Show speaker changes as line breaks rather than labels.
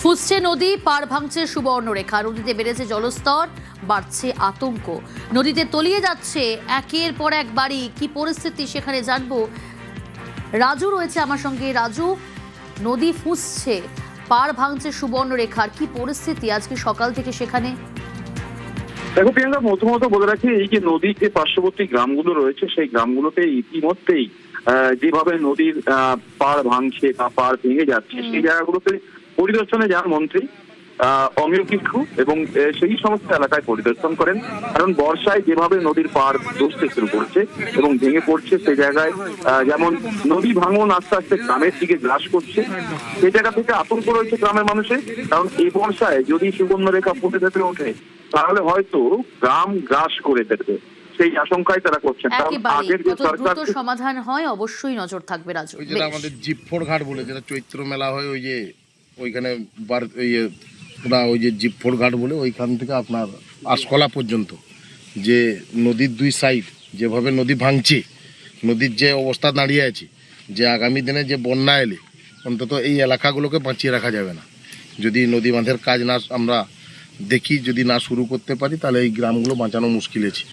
ফুসছে নদী, পার ভাঙছে সুবর্ণরেখা। নদীতে বেড়েছে জলস্তর, বাড়ছে আতঙ্ক। নদীতে তলিয়ে যাচ্ছে একের পর এক বাড়ি। কি পরিস্থিতি সেখানে জানবো। রাজু রয়েছে আমার সঙ্গে। রাজু, নদী ফুসছে, পার ভাঙছে সুবর্ণরেখার কি পরিস্থিতি আজকে সকাল থেকে সেখানে?
দেখো প্রিয়াঙ্কা, প্রথমত বলে রাখি, এই যে নদীর যে পার্শ্ববর্তী গ্রামগুলো রয়েছে সেই গ্রামগুলোতে ইতিমধ্যেই যেভাবে নদীর পাড় ভাঙছে বা পাড় ভেঙে যাচ্ছে সেই জায়গাগুলোতে পরিদর্শনে যান মন্ত্রী অমিয় কিস্কু এবং সেই সমস্ত এলাকায় পরিদর্শন করেন। কারণ বর্ষায় যেভাবে নদীর পাড় ধসতে শুরু করছে এবং ভেঙে পড়ছে, সেই জায়গায় যেমন নদী ভাঙন আস্তে আস্তে গ্রামের দিকে গ্রাস করছে, সেই জায়গা থেকে আতঙ্ক রয়েছে গ্রামের মানুষের। কারণ এই বর্ষায় যদি সুবর্ণরেখা ফুটে যেতে ওঠে তাহলে হয়তো গ্রাম গ্রাস করে দেবে, সেই আশঙ্কায় তারা করছেন। আগের যে সরকার
সমাধান হয় অবশ্যই নজর থাকবে। রাজু,
ওই যেটা আমাদের জিপফোর ঘাট বলে, যেটা চৈত্র মেলা হয়, ওই যে ওইখানে ওই যে জিপফোর ঘাট বলে, ওইখান থেকে আপনার আশকলা পর্যন্ত যে নদীর দুই সাইড যেভাবে নদী ভাঙছে, নদীর যে অবস্থা দাঁড়িয়ে আছে, যে আগামী দিনে যে বন্যা এলে অন্তত এই এলাকাগুলোকে বাঁচিয়ে রাখা যাবে না। যদি নদী বাঁধের কাজ না আমরা দেখি, যদি না শুরু করতে পারি, তাহলে এই গ্রামগুলো বাঁচানো মুশকিল আছে।